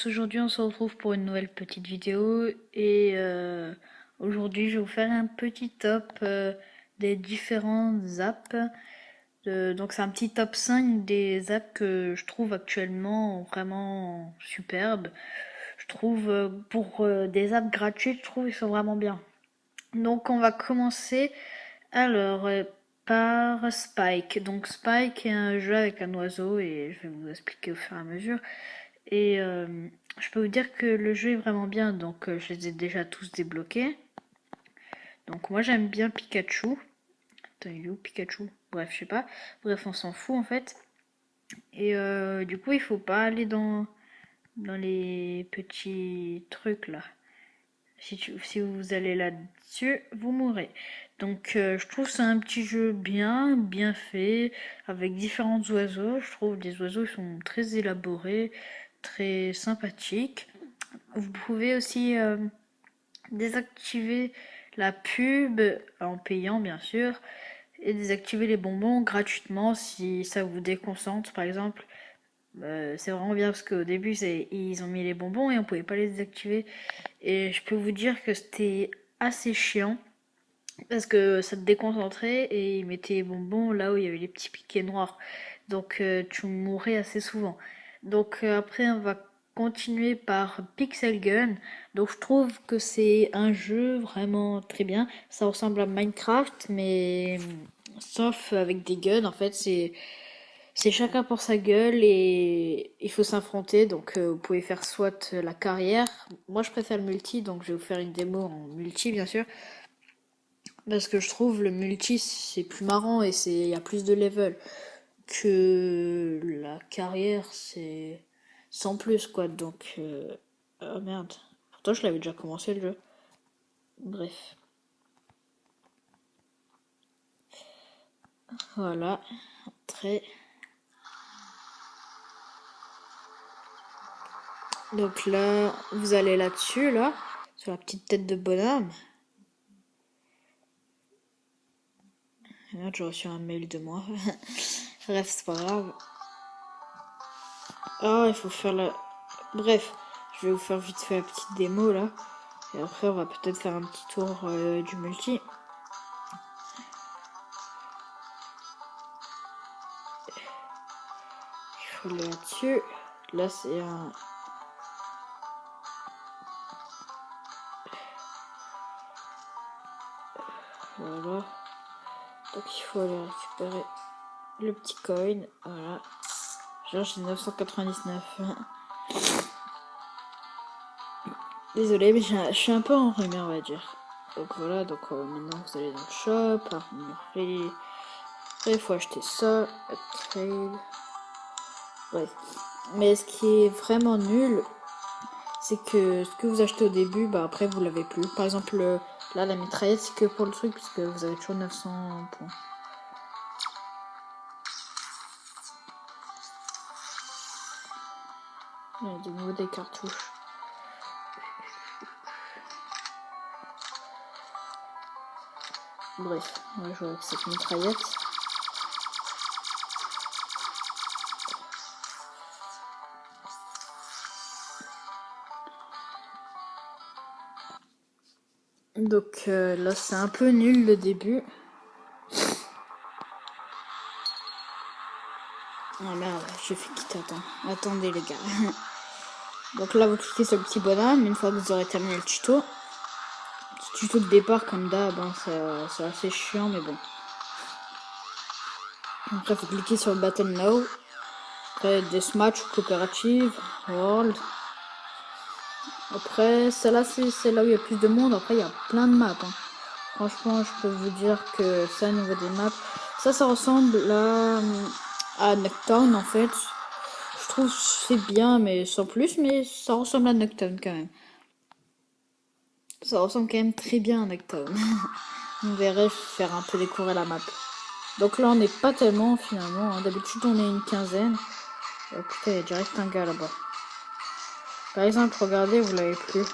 tous, aujourd'hui on se retrouve pour une nouvelle petite vidéo et aujourd'hui je vais vous faire un petit top des différentes apps. Donc c'est un petit top 5 des apps que je trouve actuellement vraiment superbes. Je trouve pour des apps gratuites, je trouve qu'ils sont vraiment bien. Donc on va commencer alors par Spike. Donc Spike est un jeu avec un oiseau et je vais vous expliquer au fur et à mesure. Et je peux vous dire que le jeu est vraiment bien, donc je les ai déjà tous débloqués. Donc moi j'aime bien Pikachu. Attends, il est où Pikachu? Bref, je sais pas. Bref, on s'en fout en fait. Et du coup, il faut pas aller dans les petits trucs là. Si vous allez là-dessus, vous mourrez. Donc je trouve c'est un petit jeu bien fait, avec différents oiseaux. Je trouve les oiseaux sont très élaborés, très sympathiques. Vous pouvez aussi désactiver la pub en payant bien sûr et désactiver les bonbons gratuitement si ça vous déconcentre par exemple. C'est vraiment bien parce qu'au début ils ont mis les bonbons et on pouvait pas les désactiver et je peux vous dire que c'était assez chiant parce que ça te déconcentrait et ils mettaient les bonbons là où il y avait les petits piquets noirs, donc tu mourrais assez souvent. Donc après on va continuer par Pixel Gun. Donc je trouve que c'est un jeu vraiment très bien, ça ressemble à Minecraft mais sauf avec des guns. En fait c'est chacun pour sa gueule et il faut s'affronter. Donc vous pouvez faire soit la carrière. Moi je préfère le multi, donc je vais vous faire une démo en multi bien sûr. Parce que je trouve le multi c'est plus marrant et il y a plus de level que la carrière, c'est sans plus quoi. Donc oh merde. Pourtant je l'avais déjà commencé le jeu. Bref. Voilà. Très. Donc là, vous allez là-dessus là, sur la petite tête de bonhomme. Merde, j'ai reçu un mail de moi. Bref, c'est pas grave. Ah, il faut faire la. Bref, je vais vous faire vite fait la petite démo là. Et après, on va peut-être faire un petit tour du multi. Il faut aller là-dessus. Là, c'est un. Voilà. Donc, il faut aller récupérer le petit coin. Voilà. Genre, j'ai 999. Désolé, mais je suis un peu enrhumé, on va dire. Donc voilà, donc maintenant vous allez dans le shop, après il faut acheter ça, trade. Bref. Mais ce qui est vraiment nul, c'est que ce que vous achetez au début, bah après vous l'avez plus. Par exemple, là la mitraillette c'est que pour le truc, puisque vous avez toujours 900 points. Il y a de nouveau des cartouches. Bref, on va jouer avec cette mitraillette. Donc là c'est un peu nul le début. Ah merde, j'ai fait quitter, attendez les gars. Donc là vous cliquez sur le petit bonhomme, une fois que vous aurez terminé le tuto. Ce tuto de départ comme d'hab, hein, c'est assez chiant mais bon. Donc là vous cliquez sur Battle Now. Après Deathmatch, Coopérative, World. Après celle-là c'est là où il y a plus de monde, après il y a plein de maps. Hein. Franchement je peux vous dire que ça au niveau des maps, ça ressemble là à Nuketown en fait. Je trouve c'est bien mais sans plus, mais ça ressemble à Nuketown quand même. Ça ressemble quand même très bien à Nuketown. On verrait faire un peu découvrir la map. Donc là on n'est pas tellement finalement, hein. D'habitude on est une quinzaine. Oh putain, il y a direct un gars là-bas. Par exemple, regardez, vous l'avez plus.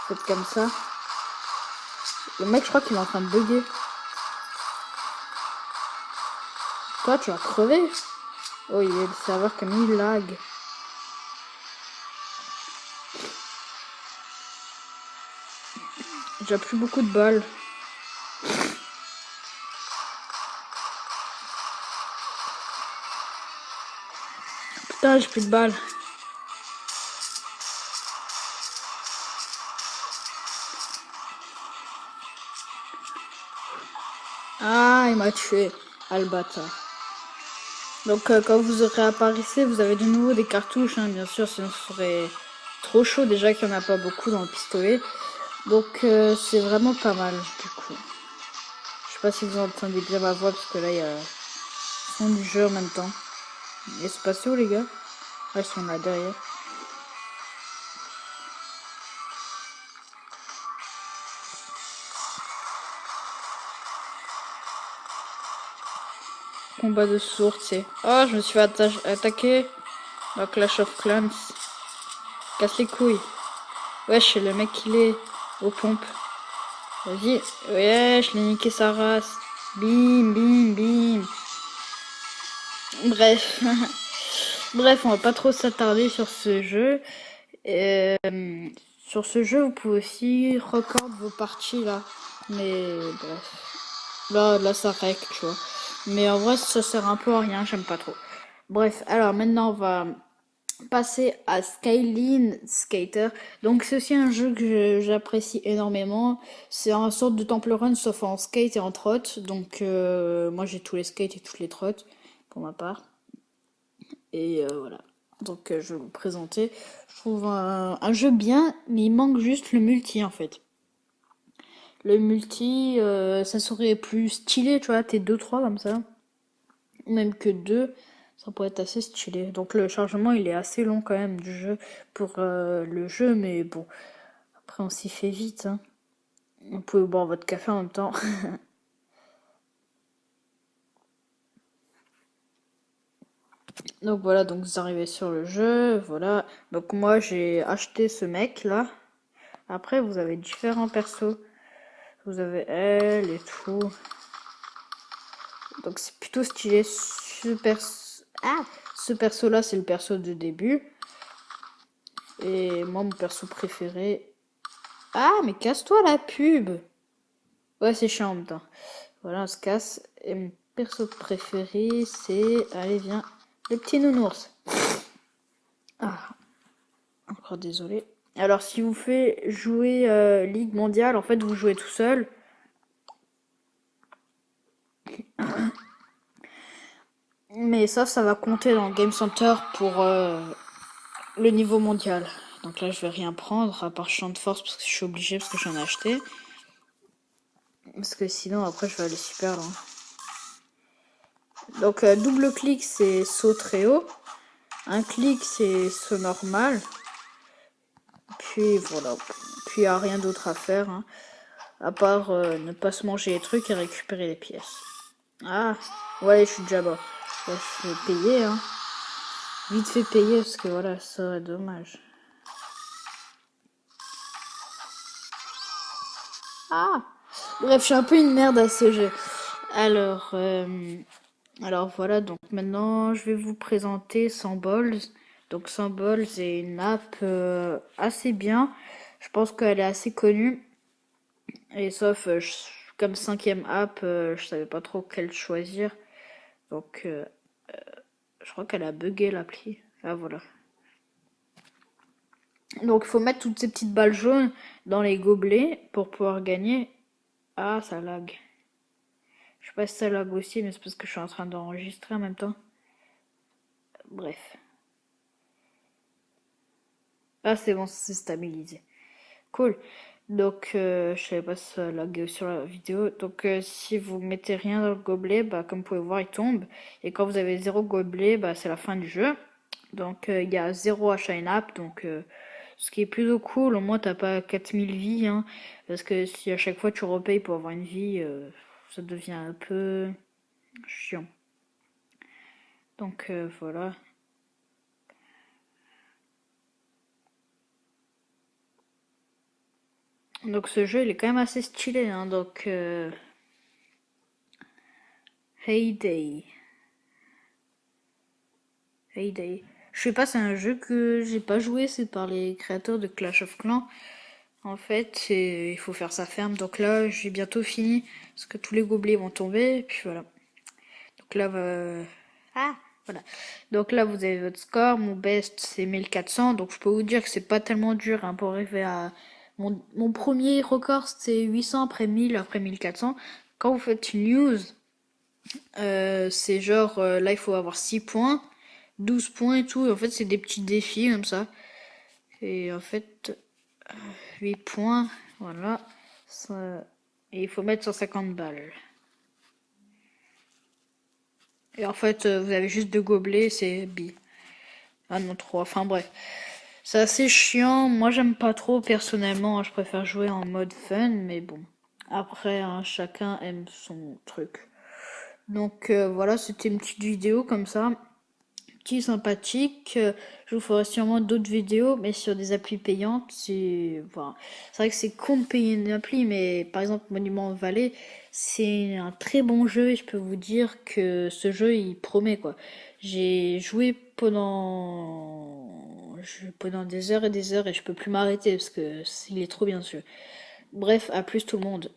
Faites comme ça. Le mec je crois qu'il est en train de bugger. Toi, tu vas crever. Oh, il y a le serveur qui a mis lag. J'ai plus beaucoup de balles. Putain, j'ai plus de balles. Ah, il m'a tué. Ah, le bâtard. Donc, quand vous réapparaissez, vous avez de nouveau des cartouches, hein, bien sûr, sinon ce serait trop chaud. Déjà qu'il n'y en a pas beaucoup dans le pistolet. Donc, c'est vraiment pas mal, du coup. Je sais pas si vous entendez bien ma voix, parce que là, il y a le son du jeu en même temps. Et c'est passé où, les gars? Ah, ils sont là derrière. Combat de sourds, c'est. Oh, je me suis fait attaquer dans Clash of Clans. Casse les couilles. Wesh, le mec, il est aux pompes. Vas-y. Ouais, je l'ai niqué sa race. Bim, bim, bim. Bref. Bref, on va pas trop s'attarder sur ce jeu. Sur ce jeu, vous pouvez aussi record vos parties là. Mais bref. Là, ça règle, tu vois. Mais en vrai, ça sert un peu à rien, j'aime pas trop. Bref, alors maintenant, on va passer à Skyline Skater. Donc c'est aussi un jeu que j'apprécie énormément. C'est un sorte de Temple Run sauf en skate et en trotte. Donc moi j'ai tous les skates et toutes les trottes pour ma part. Et voilà. Donc je vais vous présenter. Je trouve un jeu bien, mais il manque juste le multi en fait. Le multi, ça serait plus stylé, tu vois, t'es 2-3 comme ça. Même que 2, ça pourrait être assez stylé. Donc le chargement, il est assez long quand même du jeu pour le jeu, mais bon, après on s'y fait vite. Hein. Vous pouvez boire votre café en même temps. Donc voilà, donc vous arrivez sur le jeu, voilà. Donc moi j'ai acheté ce mec là. Après vous avez différents persos. Vous avez elle et tout. Donc c'est plutôt stylé. Ce perso là c'est le perso de début. Et moi mon perso préféré. Ah mais casse-toi la pub. Ouais c'est chiant en même temps. Voilà on se casse. Et mon perso préféré c'est... Allez viens. Le petit nounours. Ah encore désolé. Alors si vous faites jouer Ligue mondiale, en fait vous jouez tout seul. Mais ça va compter dans le Game Center pour le niveau mondial. Donc là, je vais rien prendre, à part champ de force, parce que je suis obligée, parce que j'en ai acheté. Parce que sinon, après, je vais aller super loin. Donc, double clic, c'est saut très haut. Un clic, c'est saut normal. Puis voilà. Puis, il n'y a rien d'autre à faire. Hein, à part ne pas se manger les trucs et récupérer les pièces. Ah, ouais, je suis déjà bas. Je vais payer, hein. Vite fait payer, parce que voilà, ça serait dommage. Ah! Bref, je suis un peu une merde à ce jeu. Alors, alors voilà, donc maintenant je vais vous présenter Sandballs. Donc Sandballs est une app assez bien. Je pense qu'elle est assez connue. Et sauf comme cinquième app, je savais pas trop quelle choisir. Donc je crois qu'elle a bugué l'appli. Ah voilà. Donc il faut mettre toutes ces petites balles jaunes dans les gobelets pour pouvoir gagner. Ah ça lag. Je sais pas si ça lag aussi, mais c'est parce que je suis en train d'enregistrer en même temps. Bref. Ah, c'est bon, c'est stabilisé. Cool. Donc, je savais pas si ça laguait sur la vidéo. Donc, si vous mettez rien dans le gobelet, bah, comme vous pouvez voir, il tombe. Et quand vous avez 0 gobelet, bah, c'est la fin du jeu. Donc, il y a 0 achat in-app. Donc, ce qui est plutôt cool, au moins, t'as pas 4000 vies. Hein, parce que si à chaque fois tu repayes pour avoir une vie, ça devient un peu chiant. Donc, voilà. Donc ce jeu il est quand même assez stylé, hein, donc Heyday. Hay. Je sais pas, c'est un jeu que j'ai pas joué, c'est par les créateurs de Clash of Clans. En fait, il faut faire sa ferme. Donc là, j'ai bientôt fini parce que tous les gobelets vont tomber. Et puis voilà. Donc là, ah, voilà. Donc là, vous avez votre score. Mon best, c'est 1400. Donc je peux vous dire que c'est pas tellement dur hein, pour arriver à. Mon premier record, c'était 800, après 1000, après 1400. Quand vous faites une news, c'est genre, là, il faut avoir 6 points, 12 points et tout. Et en fait, c'est des petits défis comme ça. Et en fait, 8 points, voilà. Ça... Et il faut mettre 150 balles. Et en fait, vous avez juste 2 gobelets, c'est bi. Ah non, 3, enfin bref. C'est assez chiant, moi j'aime pas trop personnellement, hein. Je préfère jouer en mode fun, mais bon. Après, hein, chacun aime son truc. Donc voilà, c'était une petite vidéo comme ça, petit sympathique. Je vous ferai sûrement d'autres vidéos, mais sur des applis payantes. Enfin, c'est vrai que c'est con de payer une appli, mais par exemple Monument Valley, c'est un très bon jeu et je peux vous dire que ce jeu il promet quoi. J'ai joué pendant des heures et je peux plus m'arrêter parce que il est trop bien ce jeu. Bref, à plus tout le monde.